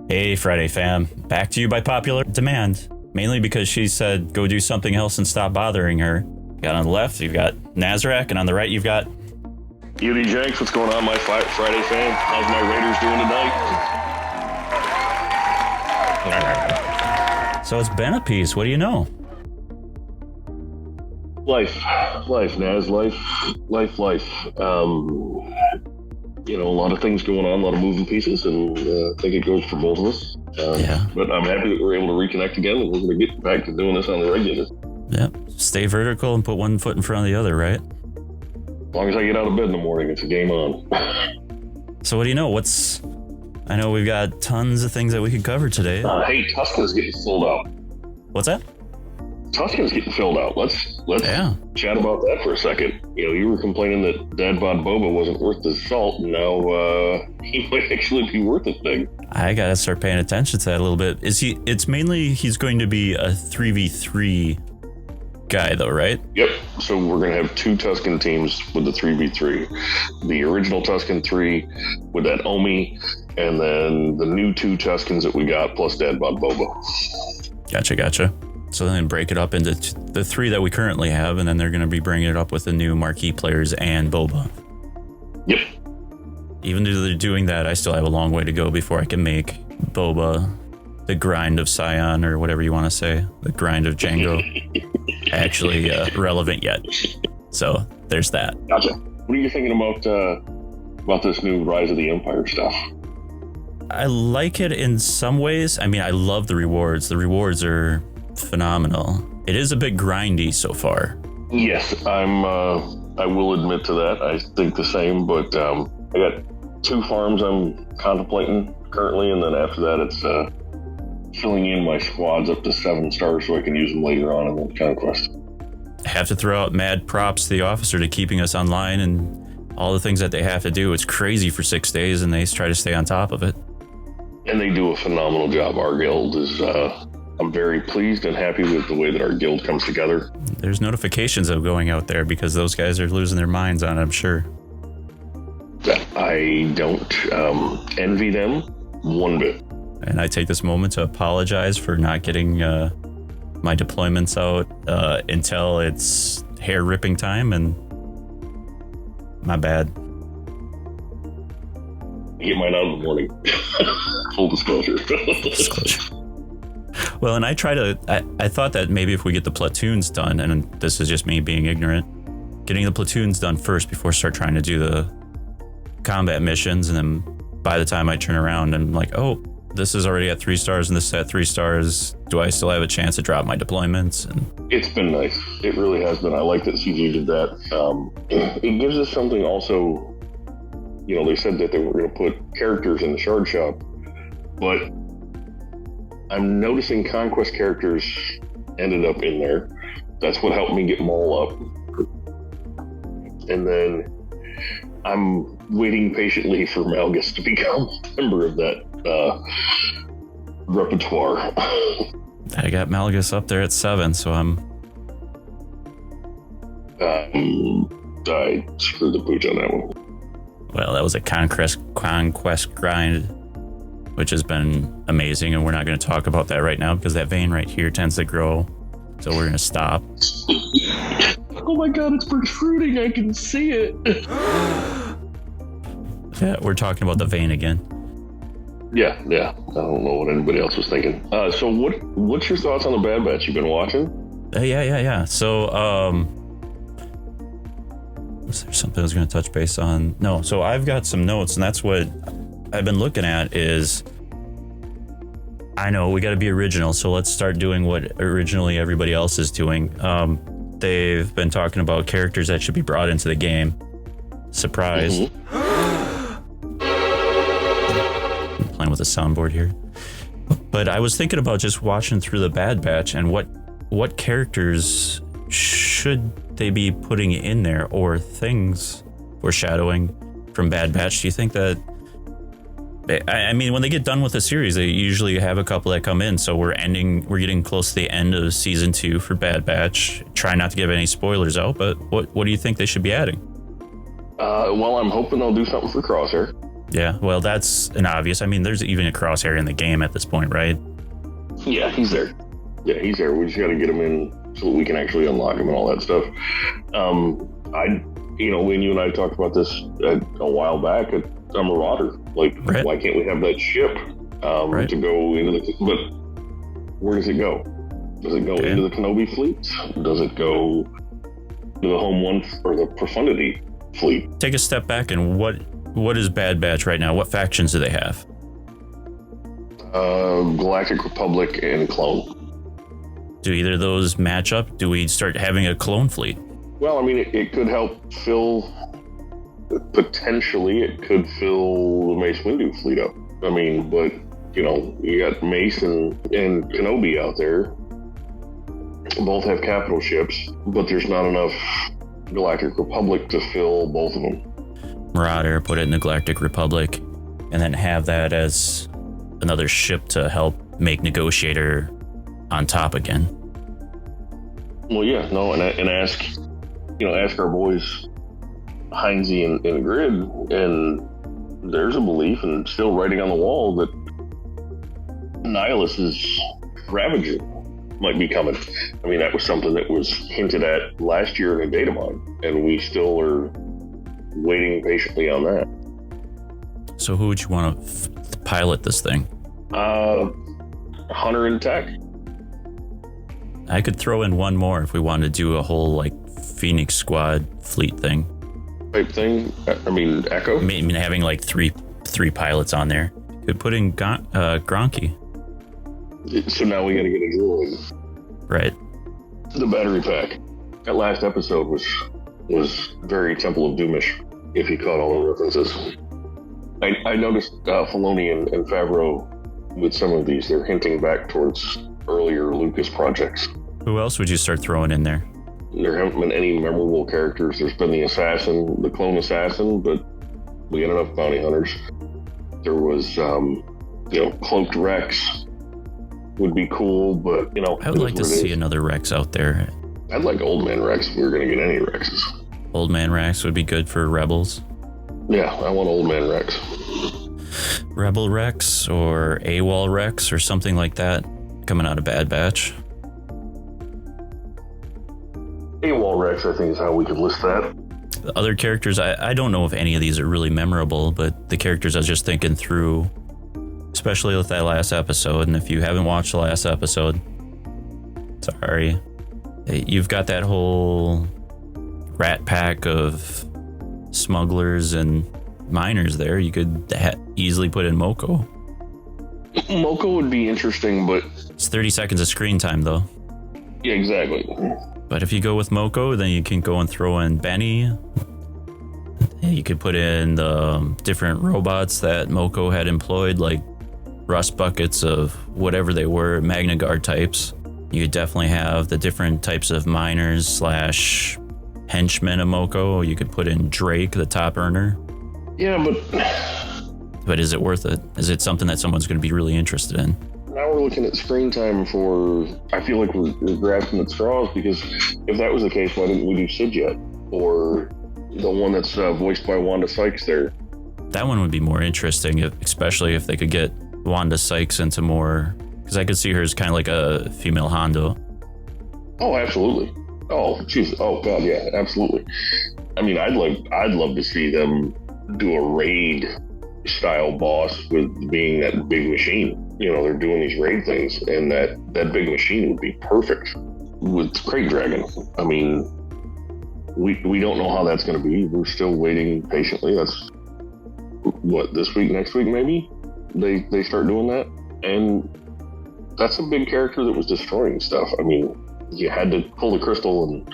Hey, Friday fam. Back to you by popular demand. Mainly because she said go do something else and stop bothering her. Got on the left, you've got Nazarac, and on the right, you've got... EODJinx, what's going on, my Friday fam? How's my Raiders doing tonight? So it's been a piece. What do you know? Life, Naz, life. A lot of things going on, a lot of moving pieces, and I think it goes for both of us. But I'm happy that we're able to reconnect again, and we're going to get back to doing this on the regular. Yep. Stay vertical and put one foot in front of the other, right? As long as I get out of bed in the morning, it's a game on. So what do you know? I know we've got tons of things that we could cover today. Hey, Tuscan's getting filled out. What's that? Tuscan's getting filled out. Let's chat about that for a second. You were complaining that Dad Bod Boba wasn't worth the salt, and now he might actually be worth a thing. I gotta start paying attention to that a little bit. It's mainly he's going to be a 3v3 guy though, right? Yep. So we're gonna have two Tuscan teams with the 3v3. The original Tuscan 3 with that Omi, and then the new two Tuscans that we got plus Dad Bod Boba. Gotcha. So then break it up into the three that we currently have, and then they're going to be bringing it up with the new marquee players and Boba. Yep. Even though they're doing that, I still have a long way to go before I can make Boba the grind of Scion, or whatever you want to say, the grind of Django, actually relevant yet. So there's that. Gotcha. What are you thinking about this new Rise of the Empire stuff? I like it in some ways. I mean, I love the rewards. The rewards are phenomenal. It is a bit grindy so far. Yes, I will admit to that. I think the same, but I got 2 farms I'm contemplating currently, and then after that it's filling in my squads up to 7 stars so I can use them later on in the conquest. I have to throw out mad props to the officer to keeping us online and all the things that they have to do. It's crazy for 6 days, and they try to stay on top of it. And they do a phenomenal job. Our guild is I'm very pleased and happy with the way that our guild comes together. There's notifications of going out there because those guys are losing their minds on it, I'm sure. I don't envy them one bit. And I take this moment to apologize for not getting my deployments out until it's hair ripping time, and my bad. I get mine out in the morning. Full disclosure. Well, and I thought that maybe if we get the platoons done, and this is just me being ignorant, getting the platoons done first before start trying to do the combat missions, and then by the time I turn around and I'm like, oh, this is already at 3 stars and this is at 3 stars, do I still have a chance to drop my deployments? And it's been nice. It really has been. I like that CG did that. It gives us something also. They said that they were going to put characters in the shard shop, but I'm noticing conquest characters ended up in there. That's what helped me get them all up. And then I'm waiting patiently for Malgus to become a member of that repertoire. I got Malgus up there at 7, so I screwed the pooch on that one. Well, that was a conquest grind, which has been amazing, and we're not going to talk about that right now because that vein right here tends to grow, so we're going to stop. Oh my god, it's protruding, I can see it. Yeah, we're talking about the vein again. Yeah, I don't know what anybody else was thinking. So what's your thoughts on the Bad Batch? You've been watching? Yeah. So, was there something I was going to touch base on? No, so I've got some notes, and that's what I've been looking at is, I know we got to be original, so let's start doing what originally everybody else is doing. They've been talking about characters that should be brought into the game. Surprise. Mm-hmm. I'm playing with a soundboard here. But I was thinking about just watching through the Bad Batch and what characters should they be putting in there, or things foreshadowing from Bad Batch. Do you think that, I mean, when they get done with the series, they usually have a couple that come in, so we're getting close to the end of season 2 for Bad Batch. Try not to give any spoilers out, but what do you think they should be adding? Well, I'm hoping they'll do something for Crosshair. Yeah, well, that's an obvious. I mean, there's even a crosshair in the game at this point, right? Yeah, he's there. Yeah, he's there. We just got to get him in so that we can actually unlock him and all that stuff. When you and I talked about this a while back, a Marauder. Like, right. Why can't we have that ship right. to go into the? But where does it go? Does it go into the Kenobi fleet? Does it go to the Home One or the Profundity fleet? Take a step back, and what is Bad Batch right now? What factions do they have? Galactic Republic and Clone. Do either of those match up? Do we start having a clone fleet? Well, I mean, it could help fill. Potentially, it could fill the Mace Windu fleet up. I mean, but you got Mace and Kenobi out there. Both have capital ships, but there's not enough Galactic Republic to fill both of them. Marauder, put it in the Galactic Republic, and then have that as another ship to help make Negotiator on top again. Well, yeah, no, and ask our boys Heinze and Grid, and there's a belief and still writing on the wall that Nihilus's Ravager might be coming. I mean, that was something that was hinted at last year in a data mine, and we still are waiting patiently on that. So who would you want to pilot this thing? Hunter and Tech. I could throw in one more if we wanted to do a whole like Phoenix Squad fleet thing. Type thing. I mean, Echo. I mean, having like three pilots on there. Could put in Gronky. So now we got to get a droid. Right. The battery pack. That last episode was very Temple of Doomish, if you caught all the references. I noticed Filoni and Favreau with some of these, they're hinting back towards earlier Lucas projects. Who else would you start throwing in there? There haven't been any memorable characters. There's been the assassin, the clone assassin, but we got enough bounty hunters. There was, Cloaked Rex would be cool, but, I would like to see another Rex out there. I'd like Old Man Rex if we were going to get any Rexes. Old Man Rex would be good for Rebels. Yeah, I want Old Man Rex. Rebel Rex or AWOL Rex or something like that coming out of Bad Batch. AWOL Rex, I think, is how we could list that. The other characters, I don't know if any of these are really memorable, but the characters I was just thinking through, especially with that last episode, and if you haven't watched the last episode, sorry, you've got that whole rat pack of smugglers and miners there. You could easily put in Moko. Moko would be interesting, but it's 30 seconds of screen time, though. Yeah, exactly. But if you go with Moko, then you can go and throw in Benny. You could put in the different robots that Moko had employed, like rust buckets of whatever they were, Magna Guard types. You could definitely have the different types of miners / henchmen of Moko. You could put in Drake, the top earner. Yeah, but is it worth it? Is it something that someone's going to be really interested in? Now we're looking at screen time for, I feel like we're grasping at straws, because if that was the case, why didn't we do Sid yet? Or the one that's voiced by Wanda Sykes there. That one would be more interesting, especially if they could get Wanda Sykes into more, because I could see her as kind of like a female Hondo. Oh, absolutely. Oh, jeez. Oh, God, yeah, absolutely. I mean, I'd love to see them do a raid style boss with being that big machine. They're doing these raid things, and that big machine would be perfect with Crate Dragon. I mean, we don't know how that's going to be. We're still waiting patiently. That's what, this week, next week, maybe they start doing that, and that's a big character that was destroying stuff. I mean, you had to pull the crystal and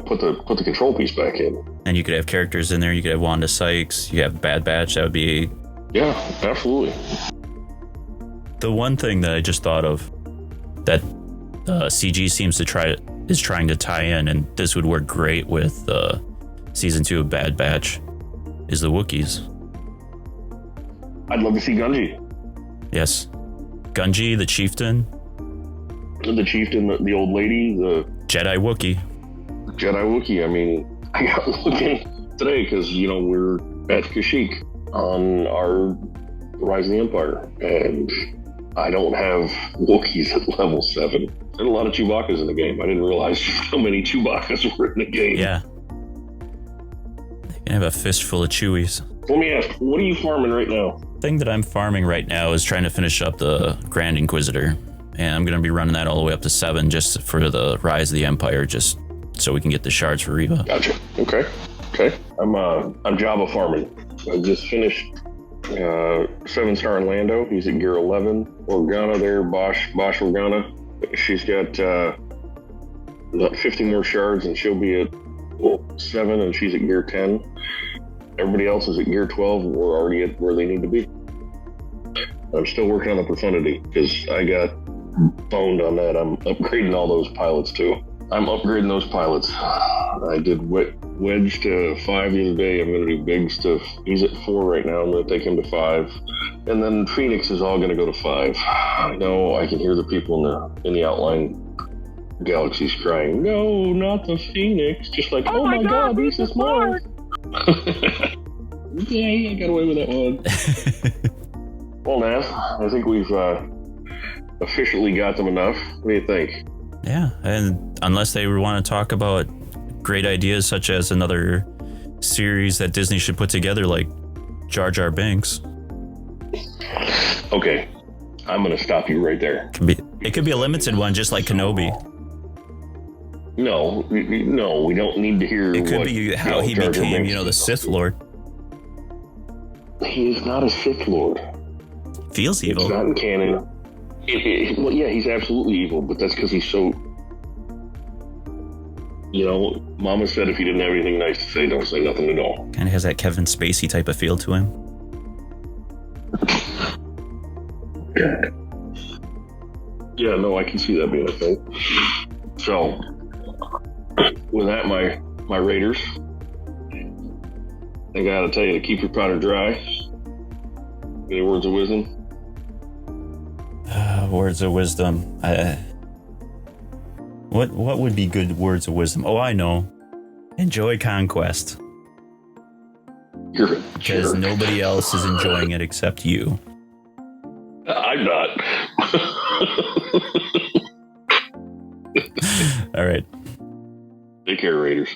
put the control piece back in. And you could have characters in there. You could have Wanda Sykes. You have Bad Batch. That would be. Yeah, absolutely. The one thing that I just thought of that CG is trying to tie in, and this would work great with season 2 of Bad Batch, is the Wookiees. I'd love to see Gunji. Yes, Gunji, the chieftain. The chieftain, the old lady, the Jedi Wookiee. I mean, I got looking today because we're at Kashyyyk. on our Rise of the Empire, and I don't have Wookiees at level 7. There's a lot of Chewbacca's in the game. I didn't realize how many Chewbacca's were in the game. Yeah. I have a fistful of Chewies. Let me ask, what are you farming right now? Thing that I'm farming right now is trying to finish up the Grand Inquisitor. And I'm going to be running that all the way up to 7 just for the Rise of the Empire, just so we can get the shards for Reva. Gotcha. Okay. I'm Jabba farming. I just finished 7-star in Lando. He's at gear 11. Organa there, Bosch Organa. She's got about 50 more shards, and she'll be at 7, and she's at gear 10. Everybody else is at gear 12. We're already at where they need to be. I'm still working on the profundity because I got boned on that. I'm upgrading all those pilots too. I'm upgrading those pilots. I did Wedge to 5 the other day. I'm going to do Biggs to, he's at 4 right now. I'm going to take him to 5. And then Phoenix is all going to go to 5. I know I can hear the people in the outlying galaxies crying, no, not the Phoenix. Just like, oh my God, this is Mars. Yay, I got away with that one. Well, Naz, I think we've officially got them enough. What do you think? Yeah, and unless they want to talk about great ideas such as another series that Disney should put together, like Jar Jar Binks. Okay, I'm going to stop you right there. It could be a limited one, just like Kenobi. No, we don't need to hear. It could be how he became, the Sith Lord. He is not a Sith Lord. Feels evil. It's not in canon. Well, yeah, he's absolutely evil, but that's because he's so. Mama said if he didn't have anything nice to say, don't say nothing at all. Kind of has that Kevin Spacey type of feel to him. Yeah, no, I can see that being a thing. So, with that, my Raiders, I gotta tell you to keep your powder dry. Any words of wisdom? Words of wisdom. What would be good words of wisdom? Oh, I know. Enjoy Conquest. Because nobody else is enjoying it except you. I'm not. All right. Take care, Raiders.